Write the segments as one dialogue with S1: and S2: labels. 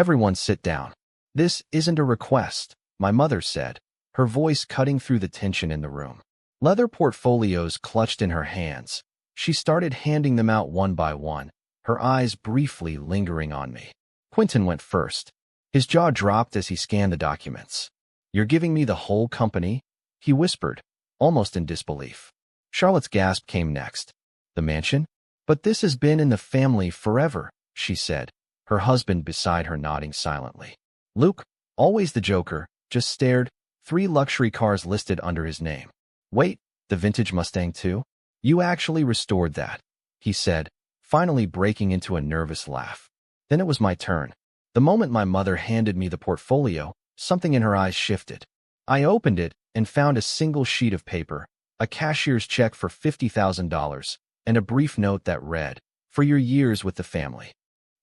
S1: Everyone sit down. This isn't a request, my mother said, her voice cutting through the tension in the room. Leather portfolios clutched in her hands. She started handing them out one by one, her eyes briefly lingering on me. Quentin went first. His jaw dropped as he scanned the documents. "You're giving me the whole company?" he whispered, almost in disbelief. Charlotte's gasp came next. "The mansion? But this has been in the family forever," she said, her husband beside her nodding silently. Luke, always the joker, just stared, 3 luxury cars listed under his name. "Wait, the vintage Mustang too? You actually restored that," he said, finally breaking into a nervous laugh. Then it was my turn. The moment my mother handed me the portfolio, something in her eyes shifted. I opened it and found a single sheet of paper, a cashier's check for $50,000, and a brief note that read, "For your years with the family."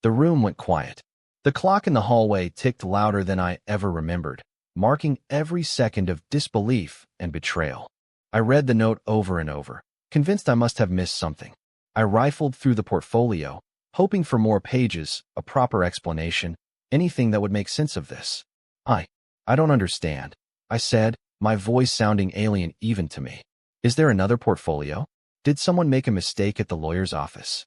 S1: The room went quiet. The clock in the hallway ticked louder than I ever remembered, marking every second of disbelief and betrayal. I read the note over and over, convinced I must have missed something. I rifled through the portfolio, hoping for more pages, a proper explanation, anything that would make sense of this. I don't understand," I said, my voice sounding alien even to me. "Is there another portfolio? Did someone make a mistake at the lawyer's office?"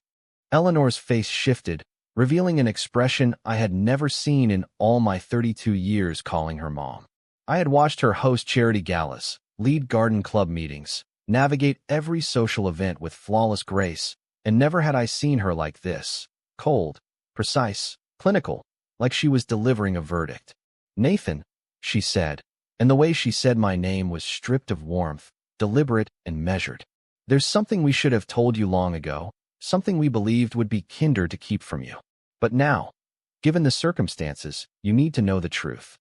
S1: Eleanor's face shifted, revealing an expression I had never seen in all my 32 years calling her mom. I had watched her host charity galas, lead garden club meetings, navigate every social event with flawless grace, and never had I seen her like this, cold, precise, clinical, like she was delivering a verdict. "Nathan," she said, and the way she said my name was stripped of warmth, deliberate and measured. "There's something we should have told you long ago, something we believed would be kinder to keep from you. But now, given the circumstances, you need to know the truth."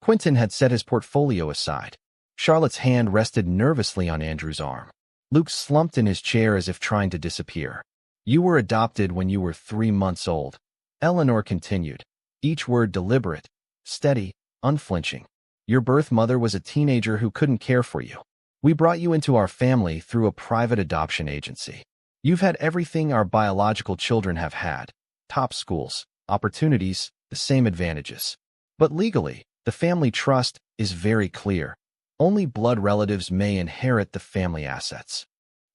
S1: Quentin had set his portfolio aside. Charlotte's hand rested nervously on Andrew's arm. Luke slumped in his chair as if trying to disappear. "You were adopted when you were 3 months old," Eleanor continued, each word deliberate, steady, unflinching. "Your birth mother was a teenager who couldn't care for you. We brought you into our family through a private adoption agency. You've had everything our biological children have had. Top schools, opportunities, the same advantages. But legally, the family trust is very clear. Only blood relatives may inherit the family assets."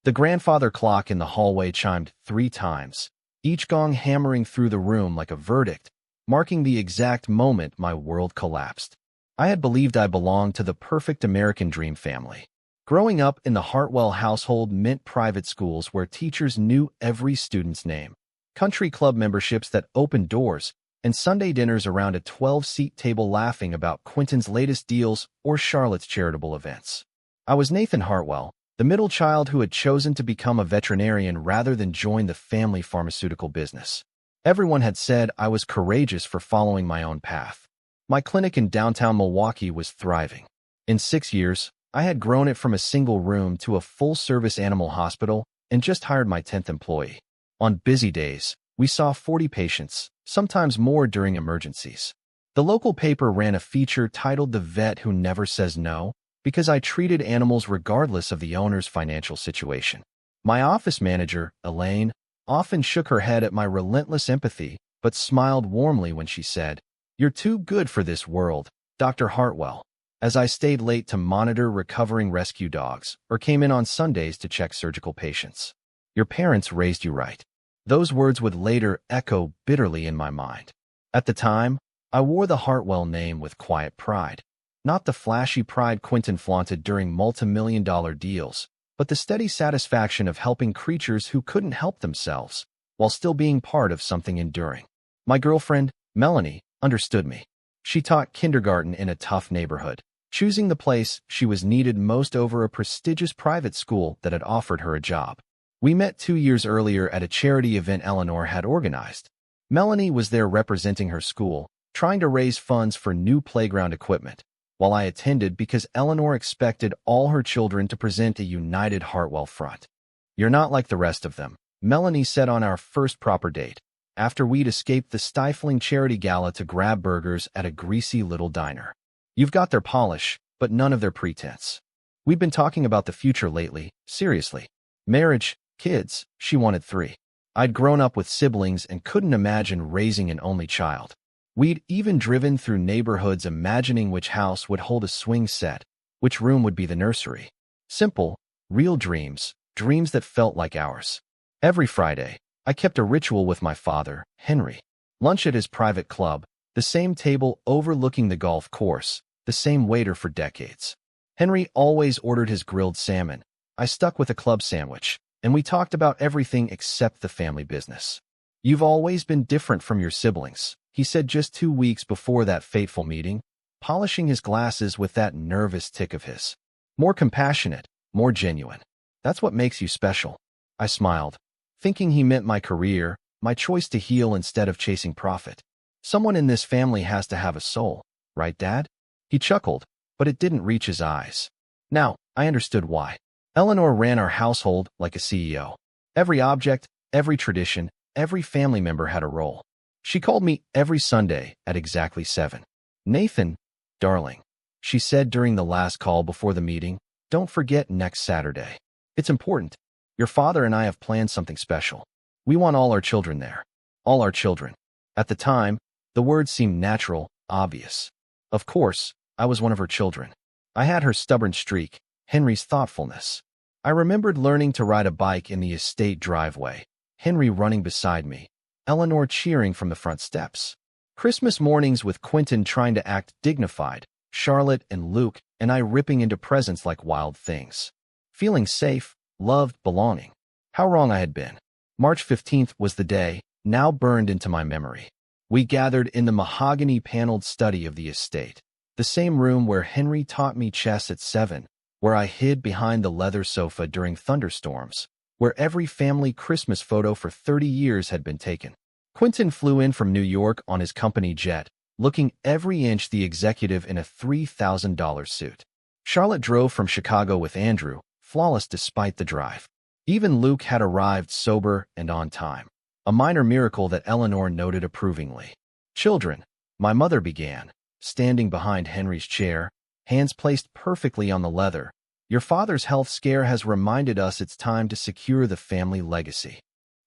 S1: The grandfather clock in the hallway chimed 3 times, each gong hammering through the room like a verdict, marking the exact moment my world collapsed. I had believed I belonged to the perfect American dream family. Growing up in the Hartwell household meant private schools where teachers knew every student's name, country club memberships that opened doors, and Sunday dinners around a 12-seat table laughing about Quentin's latest deals or Charlotte's charitable events. I was Nathan Hartwell, the middle child who had chosen to become a veterinarian rather than join the family pharmaceutical business. Everyone had said I was courageous for following my own path. My clinic in downtown Milwaukee was thriving. In 6 years, I had grown it from a single room to a full-service animal hospital and just hired my 10th employee. On busy days, we saw 40 patients, sometimes more during emergencies. The local paper ran a feature titled "The Vet Who Never Says No," because I treated animals regardless of the owner's financial situation. My office manager, Elaine, often shook her head at my relentless empathy, but smiled warmly when she said, "You're too good for this world, Dr. Hartwell," as I stayed late to monitor recovering rescue dogs or came in on Sundays to check surgical patients. "Your parents raised you right." Those words would later echo bitterly in my mind. At the time, I wore the Hartwell name with quiet pride. Not the flashy pride Quentin flaunted during multi-million-dollar deals, but the steady satisfaction of helping creatures who couldn't help themselves, while still being part of something enduring. My girlfriend, Melanie, understood me. She taught kindergarten in a tough neighborhood, choosing the place she was needed most over a prestigious private school that had offered her a job. We met 2 years earlier at a charity event Eleanor had organized. Melanie was there representing her school, trying to raise funds for new playground equipment, while I attended because Eleanor expected all her children to present a united Hartwell front. "You're not like the rest of them," Melanie said on our first proper date, after we'd escaped the stifling charity gala to grab burgers at a greasy little diner. "You've got their polish, but none of their pretense. We've been talking about the future lately, seriously. Marriage, kids," she wanted 3. I'd grown up with siblings and couldn't imagine raising an only child. We'd even driven through neighborhoods imagining which house would hold a swing set, which room would be the nursery. Simple, real dreams, dreams that felt like ours. Every Friday, I kept a ritual with my father, Henry. Lunch at his private club, the same table overlooking the golf course, the same waiter for decades. Henry always ordered his grilled salmon. I stuck with a club sandwich, and we talked about everything except the family business. "You've always been different from your siblings," he said just 2 weeks before that fateful meeting, polishing his glasses with that nervous tick of his. "More compassionate, more genuine. That's what makes you special." I smiled, thinking he meant my career, my choice to heal instead of chasing profit. "Someone in this family has to have a soul, right, Dad?" He chuckled, but it didn't reach his eyes. Now, I understood why. Eleanor ran our household like a CEO. Every object, every tradition, every family member had a role. She called me every Sunday at exactly 7. "Nathan, darling," she said during the last call before the meeting, "don't forget next Saturday. It's important. Your father and I have planned something special. We want all our children there. All our children." At the time, the words seemed natural, obvious. Of course, I was one of her children. I had her stubborn streak, Henry's thoughtfulness. I remembered learning to ride a bike in the estate driveway, Henry running beside me, Eleanor cheering from the front steps. Christmas mornings with Quentin trying to act dignified, Charlotte and Luke and I ripping into presents like wild things. Feeling safe, loved, belonging. How wrong I had been. March 15th was the day, now burned into my memory. We gathered in the mahogany-paneled study of the estate, the same room where Henry taught me chess at 7, where I hid behind the leather sofa during thunderstorms, where every family Christmas photo for 30 years had been taken. Quentin flew in from New York on his company jet, looking every inch the executive in a $3,000 suit. Charlotte drove from Chicago with Andrew, flawless despite the drive. Even Luke had arrived sober and on time, a minor miracle that Eleanor noted approvingly. "Children," my mother began, standing behind Henry's chair, hands placed perfectly on the leather. "Your father's health scare has reminded us it's time to secure the family legacy."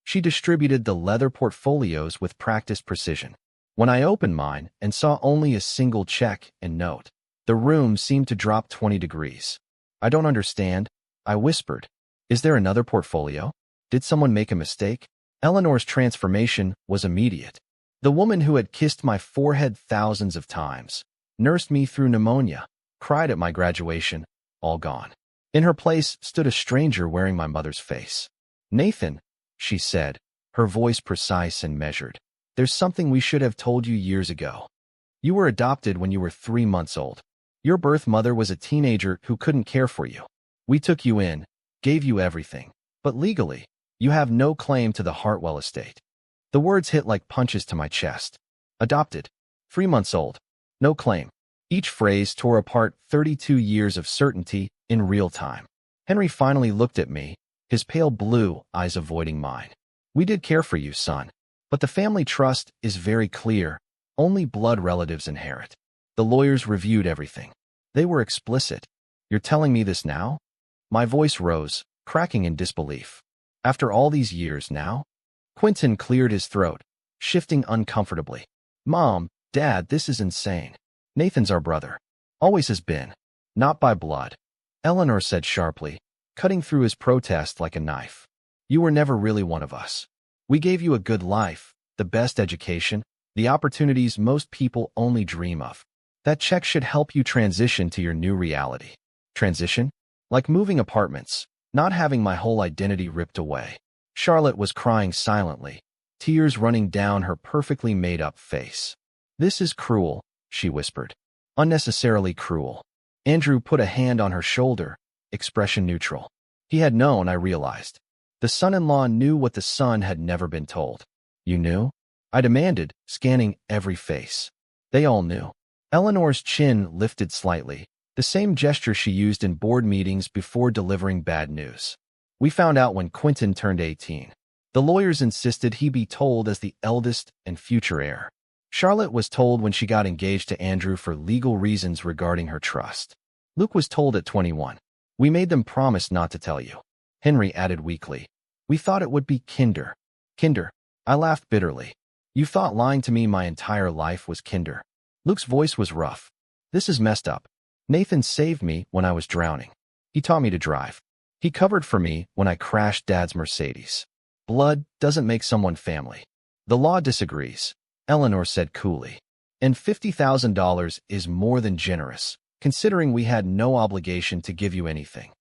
S1: She distributed the leather portfolios with practiced precision. When I opened mine and saw only a single check and note, the room seemed to drop 20 degrees. "I don't understand," I whispered. "Is there another portfolio? Did someone make a mistake?" Eleanor's transformation was immediate. The woman who had kissed my forehead thousands of times, nursed me through pneumonia, cried at my graduation, all gone. In her place stood a stranger wearing my mother's face. "Nathan," she said, her voice precise and measured, "there's something we should have told you years ago. You were adopted when you were 3 months old. Your birth mother was a teenager who couldn't care for you. We took you in, gave you everything, but legally, you have no claim to the Hartwell estate." The words hit like punches to my chest. Adopted, 3 months old, no claim. Each phrase tore apart 32 years of certainty in real time. Henry finally looked at me, his pale blue eyes avoiding mine. "We did care for you, son. But the family trust is very clear. Only blood relatives inherit." The lawyers reviewed everything. They were explicit. "You're telling me this now?" My voice rose, cracking in disbelief. "After all these years now?" Quentin cleared his throat, shifting uncomfortably. "Mom, Dad, this is insane. Nathan's our brother. Always has been. Not by blood," Eleanor said sharply, cutting through his protest like a knife. "You were never really one of us. We gave you a good life, the best education, the opportunities most people only dream of. That check should help you transition to your new reality." Transition? Like moving apartments, not having my whole identity ripped away. Charlotte was crying silently, tears running down her perfectly made-up face. "This is cruel," she whispered. "Unnecessarily cruel." Andrew put a hand on her shoulder, expression neutral. He had known, I realized. The son-in-law knew what the son had never been told. "You knew?" I demanded, scanning every face. They all knew. Eleanor's chin lifted slightly, the same gesture she used in board meetings before delivering bad news. "We found out when Quentin turned 18. The lawyers insisted he be told as the eldest and future heir. Charlotte was told when she got engaged to Andrew for legal reasons regarding her trust. Luke was told at 21. We made them promise not to tell you." Henry added weakly. "We thought it would be kinder." "Kinder." I laughed bitterly. You thought lying to me my entire life was kinder. Luke's voice was rough. This is messed up. Nathan saved me when I was drowning. He taught me to drive. He covered for me when I crashed Dad's Mercedes. Blood doesn't make someone family. The law disagrees, Eleanor said coolly. And $50,000 is more than generous, considering we had no obligation to give you anything.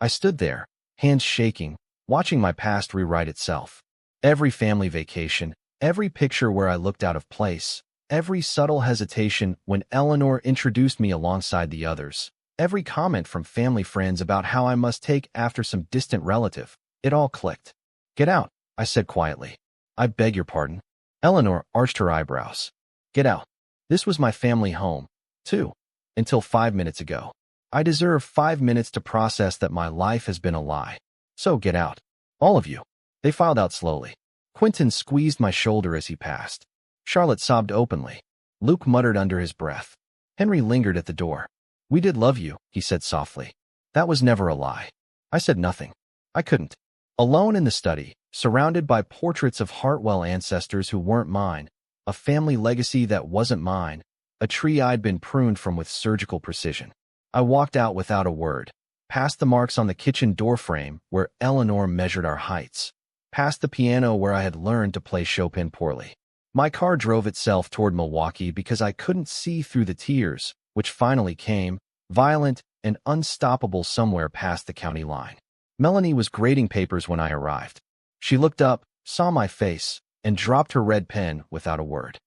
S1: I stood there, hands shaking, watching my past rewrite itself. Every family vacation, every picture where I looked out of place, every subtle hesitation when Eleanor introduced me alongside the others, every comment from family friends about how I must take after some distant relative, it all clicked. Get out, I said quietly. I beg your pardon. Eleanor arched her eyebrows. Get out. This was my family home, too, until 5 minutes ago. I deserve 5 minutes to process that my life has been a lie. So get out. All of you. They filed out slowly. Quentin squeezed my shoulder as he passed. Charlotte sobbed openly. Luke muttered under his breath. Henry lingered at the door. We did love you, he said softly. That was never a lie. I said nothing. I couldn't. Alone in the study, surrounded by portraits of Hartwell ancestors who weren't mine, a family legacy that wasn't mine, a tree I'd been pruned from with surgical precision. I walked out without a word, past the marks on the kitchen doorframe where Eleanor measured our heights, past the piano where I had learned to play Chopin poorly. My car drove itself toward Milwaukee because I couldn't see through the tears, which finally came, violent and unstoppable somewhere past the county line. Melanie was grading papers when I arrived. She looked up, saw my face, and dropped her red pen without a word.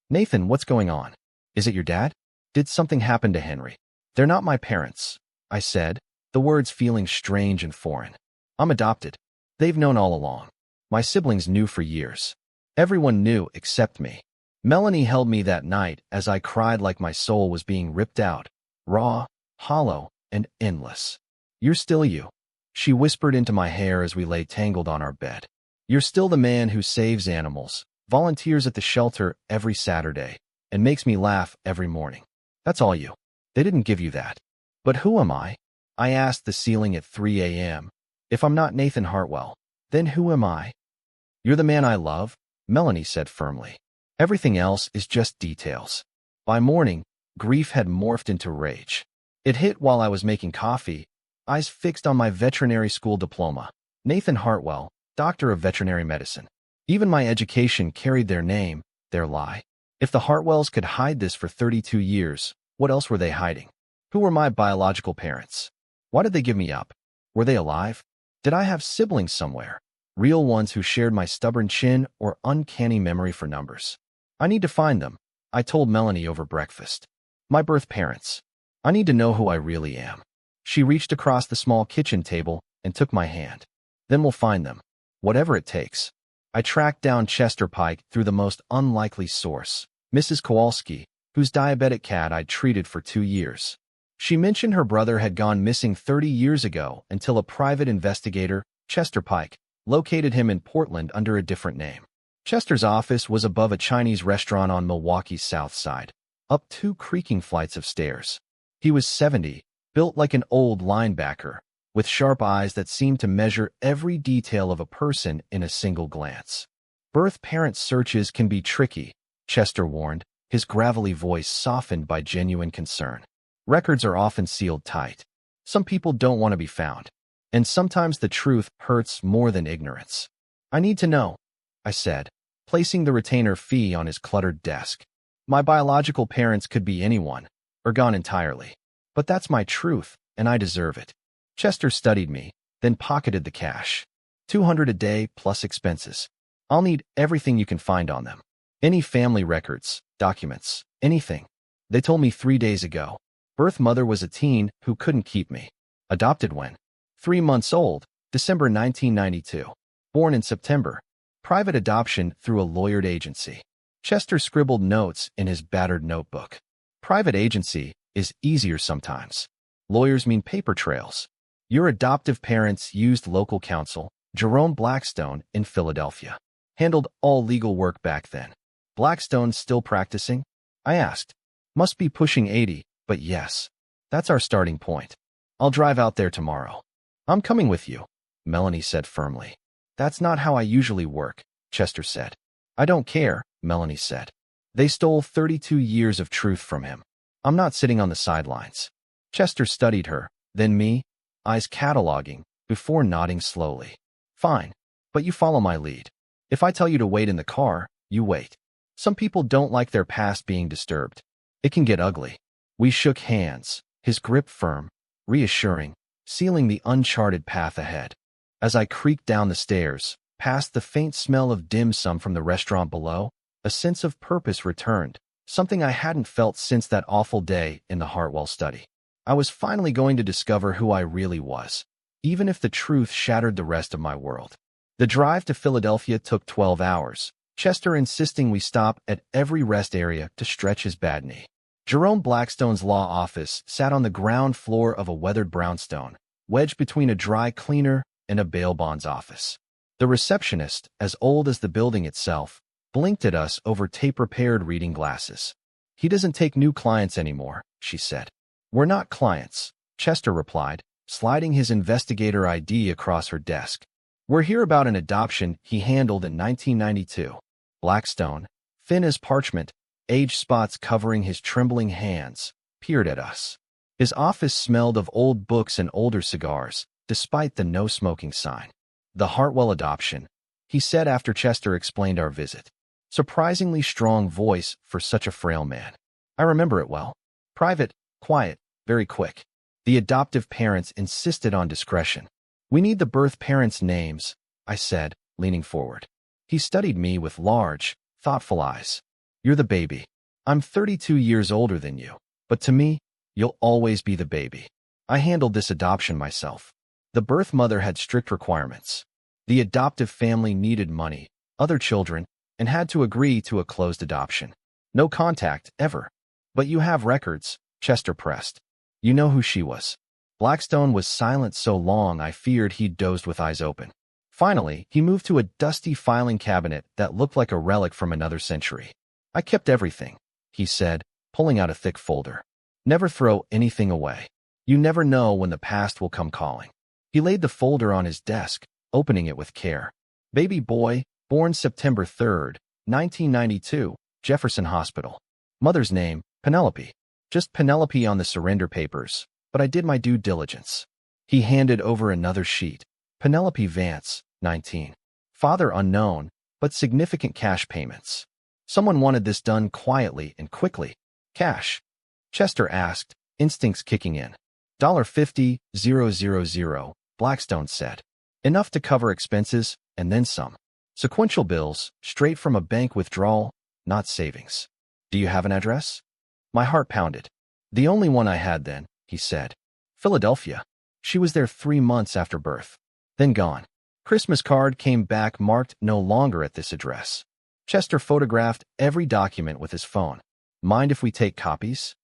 S1: Nathan, what's going on? Is it your dad? Did something happen to Henry? They're not my parents, I said, the words feeling strange and foreign. I'm adopted. They've known all along. My siblings knew for years. Everyone knew except me. Melanie held me that night as I cried like my soul was being ripped out, raw, hollow, and endless. You're still you. She whispered into my hair as we lay tangled on our bed. You're still the man who saves animals, volunteers at the shelter every Saturday, and makes me laugh every morning. That's all you. They didn't give you that. But who am I? I asked the ceiling at 3 a.m. If I'm not Nathan Hartwell, then who am I? You're the man I love, Melanie said firmly. Everything else is just details. By morning, grief had morphed into rage. It hit while I was making coffee, eyes fixed on my veterinary school diploma. Nathan Hartwell, Doctor of Veterinary Medicine. Even my education carried their name, their lie. If the Hartwells could hide this for 32 years, what else were they hiding? Who were my biological parents? Why did they give me up? Were they alive? Did I have siblings somewhere? Real ones who shared my stubborn chin or uncanny memory for numbers? I need to find them, I told Melanie over breakfast. My birth parents. I need to know who I really am. She reached across the small kitchen table and took my hand. Then we'll find them. Whatever it takes. I tracked down Chester Pike through the most unlikely source, Mrs. Kowalski, whose diabetic cat I'd treated for 2 years. She mentioned her brother had gone missing 30 years ago until a private investigator, Chester Pike, located him in Portland under a different name. Chester's office was above a Chinese restaurant on Milwaukee's south side, up 2 creaking flights of stairs. He was 70, built like an old linebacker, with sharp eyes that seemed to measure every detail of a person in a single glance. Birth parent searches can be tricky, Chester warned, his gravelly voice softened by genuine concern. Records are often sealed tight. Some people don't want to be found. And sometimes the truth hurts more than ignorance. I need to know, I said, placing the retainer fee on his cluttered desk. My biological parents could be anyone, or gone entirely. But that's my truth, and I deserve it. Chester studied me, then pocketed the cash. $200 a day plus expenses. I'll need everything you can find on them. Any family records, documents, anything. They told me 3 days ago. Birth mother was a teen who couldn't keep me. Adopted when? 3 months old, December 1992. Born in September. Private adoption through a lawyered agency. Chester scribbled notes in his battered notebook. Private agency is easier sometimes. Lawyers mean paper trails. Your adoptive parents used local counsel, Jerome Blackstone in Philadelphia. Handled all legal work back then. Blackstone still practicing? I asked. Must be pushing 80, but yes. That's our starting point. I'll drive out there tomorrow. I'm coming with you, Melanie said firmly. That's not how I usually work, Chester said. I don't care, Melanie said. They stole 32 years of truth from him. I'm not sitting on the sidelines. Chester studied her, then me, eyes cataloging, before nodding slowly. Fine, but you follow my lead. If I tell you to wait in the car, you wait. Some people don't like their past being disturbed. It can get ugly. We shook hands, his grip firm, reassuring, sealing the uncharted path ahead. As I creaked down the stairs, past the faint smell of dim sum from the restaurant below, a sense of purpose returned, something I hadn't felt since that awful day in the Hartwell study. I was finally going to discover who I really was, even if the truth shattered the rest of my world. The drive to Philadelphia took 12 hours, Chester insisting we stop at every rest area to stretch his bad knee. Jerome Blackstone's law office sat on the ground floor of a weathered brownstone, wedged between a dry cleaner and a bail bonds office. The receptionist, as old as the building itself, blinked at us over tape-repaired reading glasses. He doesn't take new clients anymore, she said. We're not clients, Chester replied, sliding his investigator ID across her desk. We're here about an adoption he handled in 1992. Blackstone, thin as parchment, age spots covering his trembling hands, peered at us. His office smelled of old books and older cigars, despite the no-smoking sign. The Hartwell adoption, he said after Chester explained our visit. Surprisingly strong voice for such a frail man. I remember it well. Private, quiet, very quick. The adoptive parents insisted on discretion. We need the birth parents' names, I said, leaning forward. He studied me with large, thoughtful eyes. You're the baby. I'm 32 years older than you, but to me, you'll always be the baby. I handled this adoption myself. The birth mother had strict requirements. The adoptive family needed money, other children, and had to agree to a closed adoption. No contact, ever. But you have records, Chester pressed. You know who she was. Blackstone was silent so long I feared he'd dozed with eyes open. Finally, he moved to a dusty filing cabinet that looked like a relic from another century. I kept everything, he said, pulling out a thick folder. Never throw anything away. You never know when the past will come calling. He laid the folder on his desk, opening it with care. Baby boy, born September 3rd, 1992, Jefferson Hospital. Mother's name, Penelope. Just Penelope on the surrender papers, but I did my due diligence. He handed over another sheet. Penelope Vance, 19. Father unknown, but significant cash payments. Someone wanted this done quietly and quickly. Cash? Chester asked, instincts kicking in. $50,000, Blackstone said. Enough to cover expenses, and then some. Sequential bills, straight from a bank withdrawal, not savings. Do you have an address? My heart pounded. The only one I had then, he said. Philadelphia. She was there 3 months after birth. Then gone. Christmas card came back marked no longer at this address. Chester photographed every document with his phone. Mind if we take copies?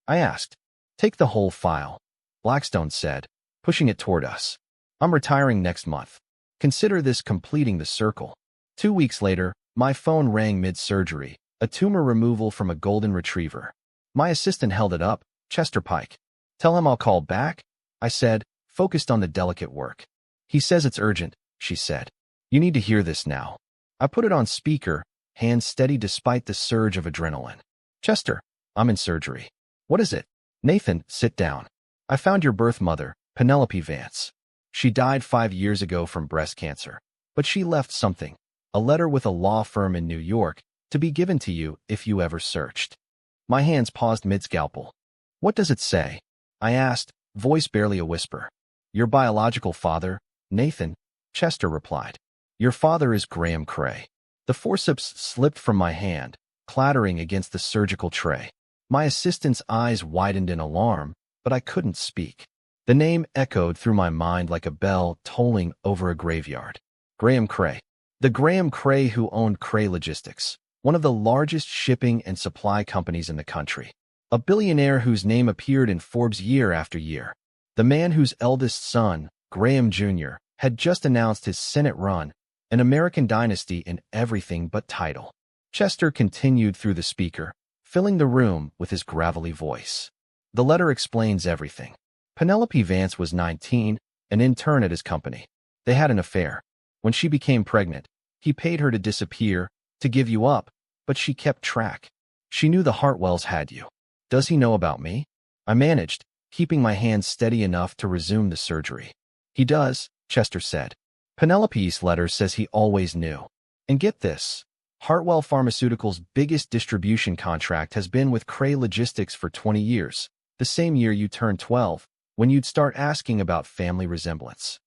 S1: I asked. Take the whole file, Blackstone said, pushing it toward us. I'm retiring next month. Consider this completing the circle. 2 weeks later, my phone rang mid-surgery, a tumor removal from a golden retriever. My assistant held it up, Chester Pike. Tell him I'll call back, I said, focused on the delicate work. He says it's urgent, she said. You need to hear this now. I put it on speaker, hands steady despite the surge of adrenaline. Chester, I'm in surgery. What is it? Nathan, sit down. I found your birth mother, Penelope Vance. She died 5 years ago from breast cancer, but she left something, a letter with a law firm in New York, to be given to you if you ever searched. My hands paused mid-scalpel. What does it say? I asked, voice barely a whisper. Your biological father, Nathan, Chester replied. Your father is Graham Cray. The forceps slipped from my hand, clattering against the surgical tray. My assistant's eyes widened in alarm, but I couldn't speak. The name echoed through my mind like a bell tolling over a graveyard. Graham Cray. The Graham Cray who owned Cray Logistics, one of the largest shipping and supply companies in the country. A billionaire whose name appeared in Forbes year after year. The man whose eldest son, Graham Jr., had just announced his Senate run, an American dynasty in everything but title. Chester continued through the speaker, filling the room with his gravelly voice. The letter explains everything. Penelope Vance was 19, an intern at his company. They had an affair. When she became pregnant, he paid her to disappear, to give you up, but but she kept track. She knew the Hartwells had you. Does he know about me? I managed, keeping my hands steady enough to resume the surgery. He does, Chester said. Penelope's letter says he always knew. And get this. Hartwell Pharmaceuticals' biggest distribution contract has been with Cray Logistics for 20 years, the same year you turned 12, when you'd start asking about family resemblance.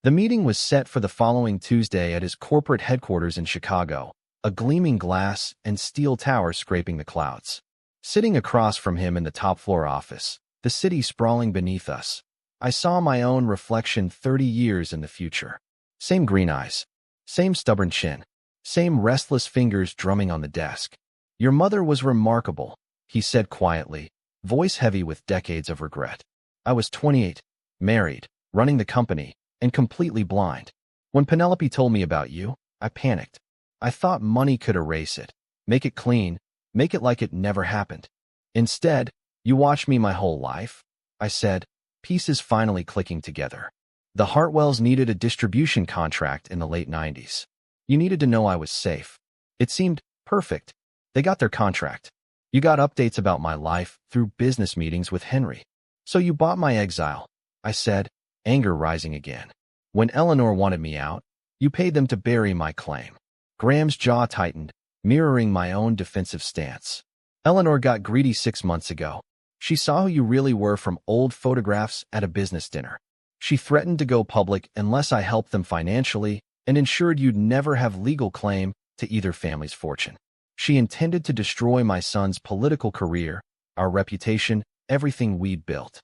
S1: The meeting was set for the following Tuesday at his corporate headquarters in Chicago, a gleaming glass and steel tower scraping the clouds. Sitting across from him in the top-floor office, the city sprawling beneath us, I saw my own reflection 30 years in the future. Same green eyes, same stubborn chin, same restless fingers drumming on the desk. Your mother was remarkable, he said quietly, voice heavy with decades of regret. I was 28, married, running the company, and completely blind. When Penelope told me about you, I panicked. I thought money could erase it, make it clean, make it like it never happened. Instead, you watched me my whole life, I said, pieces finally clicking together. The Hartwells needed a distribution contract in the late 90s. You needed to know I was safe. It seemed perfect. They got their contract. You got updates about my life through business meetings with Henry. So you bought my exile, I said, anger rising again. When Eleanor wanted me out, you paid them to bury my claim. Graham's jaw tightened, mirroring my own defensive stance. Eleanor got greedy 6 months ago. She saw who you really were from old photographs at a business dinner. She threatened to go public unless I helped them financially and ensured you'd never have legal claim to either family's fortune. She intended to destroy my son's political career, our reputation, everything we'd built.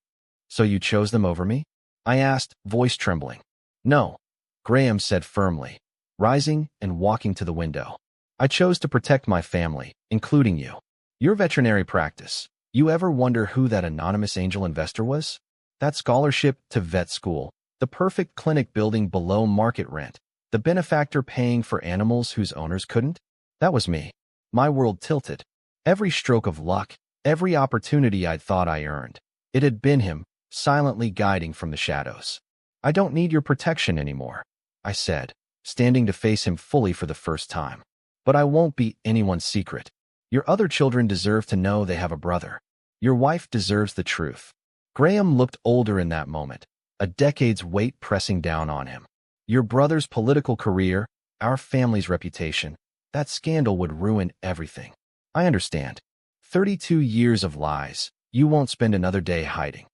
S1: So you chose them over me? I asked, voice trembling. No, Graham said firmly, rising and walking to the window. I chose to protect my family, including you. Your veterinary practice. You ever wonder who that anonymous angel investor was? That scholarship to vet school, the perfect clinic building below market rent, the benefactor paying for animals whose owners couldn't? That was me. My world tilted. Every stroke of luck, every opportunity I'd thought I earned. It had been him, silently guiding from the shadows. I don't need your protection anymore, I said, standing to face him fully for the first time. But I won't be anyone's secret. Your other children deserve to know they have a brother. Your wife deserves the truth. Graham looked older in that moment, a decade's weight pressing down on him. Your brother's political career, our family's reputation, that scandal would ruin everything. I understand. 32 years of lies. You won't spend another day hiding.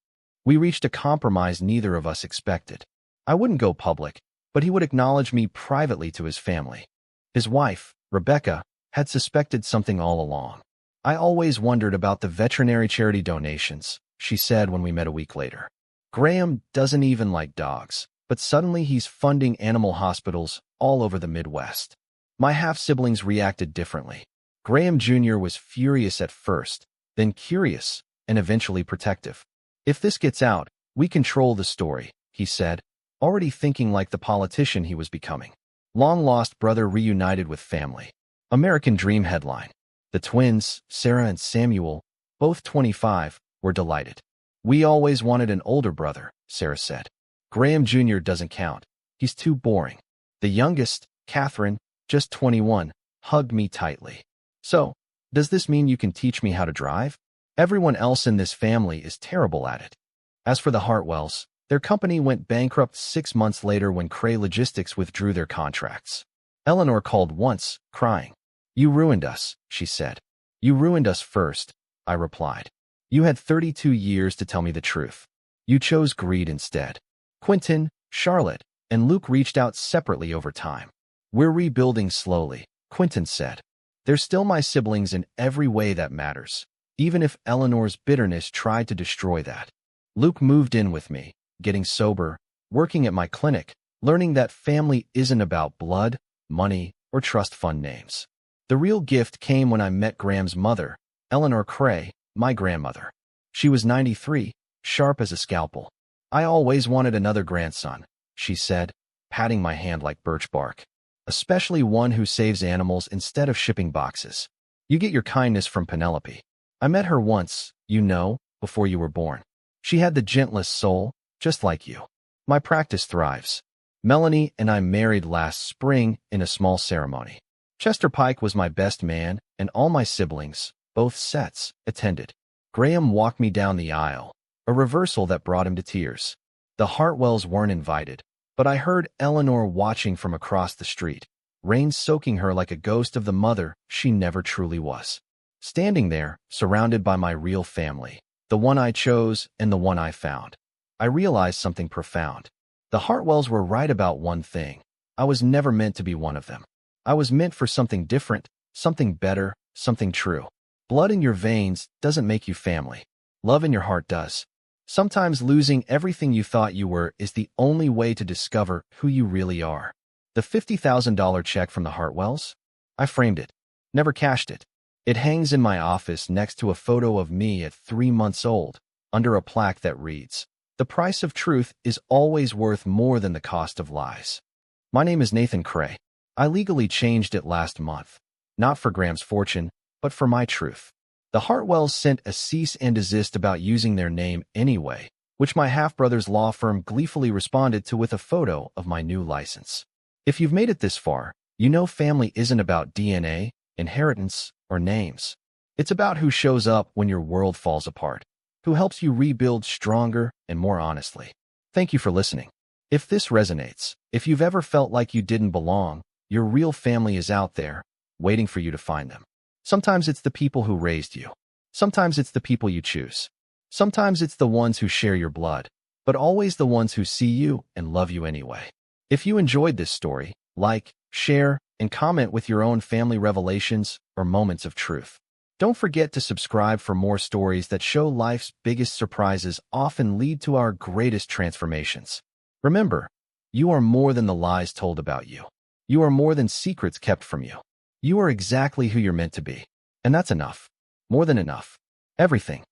S1: We reached a compromise neither of us expected. I wouldn't go public, but he would acknowledge me privately to his family. His wife, Rebecca, had suspected something all along. I always wondered about the veterinary charity donations, she said when we met a week later. Graham doesn't even like dogs, but suddenly he's funding animal hospitals all over the Midwest. My half-siblings reacted differently. Graham Jr. was furious at first, then curious, and eventually protective. If this gets out, we control the story, he said, already thinking like the politician he was becoming. Long-lost brother reunited with family. American Dream headline. The twins, Sarah and Samuel, both 25, were delighted. We always wanted an older brother, Sarah said. Graham Jr. doesn't count. He's too boring. The youngest, Catherine, just 21, hugged me tightly. So, does this mean you can teach me how to drive? Everyone else in this family is terrible at it. As for the Hartwells, their company went bankrupt 6 months later when Cray Logistics withdrew their contracts. Eleanor called once, crying. You ruined us, she said. You ruined us first, I replied. You had 32 years to tell me the truth. You chose greed instead. Quentin, Charlotte, and Luke reached out separately over time. We're rebuilding slowly, Quentin said. They're still my siblings in every way that matters, even if Eleanor's bitterness tried to destroy that. Luke moved in with me, getting sober, working at my clinic, learning that family isn't about blood, money, or trust fund names. The real gift came when I met Graham's mother, Eleanor Cray, my grandmother. She was 93, sharp as a scalpel. I always wanted another grandson, she said, patting my hand like birch bark. Especially one who saves animals instead of shipping boxes. You get your kindness from Penelope. I met her once, you know, before you were born. She had the gentlest soul, just like you. My practice thrives. Melanie and I married last spring in a small ceremony. Chester Pike was my best man, and all my siblings, both sets, attended. Graham walked me down the aisle, a reversal that brought him to tears. The Hartwells weren't invited, but I heard Eleanor watching from across the street, rain soaking her like a ghost of the mother she never truly was. Standing there, surrounded by my real family, the one I chose and the one I found, I realized something profound. The Hartwells were right about one thing. I was never meant to be one of them. I was meant for something different, something better, something true. Blood in your veins doesn't make you family. Love in your heart does. Sometimes losing everything you thought you were is the only way to discover who you really are. The $50,000 check from the Hartwells? I framed it. Never cashed it. It hangs in my office next to a photo of me at 3 months old, under a plaque that reads, "The price of truth is always worth more than the cost of lies." My name is Nathan Cray. I legally changed it last month. Not for Graham's fortune, but for my truth. The Hartwells sent a cease and desist about using their name anyway, which my half-brother's law firm gleefully responded to with a photo of my new license. If you've made it this far, you know family isn't about DNA, inheritance, or names. It's about who shows up when your world falls apart, who helps you rebuild stronger and more honestly. Thank you for listening. If this resonates, if you've ever felt like you didn't belong, your real family is out there, waiting for you to find them. Sometimes it's the people who raised you. Sometimes it's the people you choose. Sometimes it's the ones who share your blood, but always the ones who see you and love you anyway. If you enjoyed this story, like, share, and comment with your own family revelations or moments of truth. Don't forget to subscribe for more stories that show life's biggest surprises often lead to our greatest transformations. Remember, you are more than the lies told about you. You are more than secrets kept from you. You are exactly who you're meant to be. And that's enough. More than enough. Everything.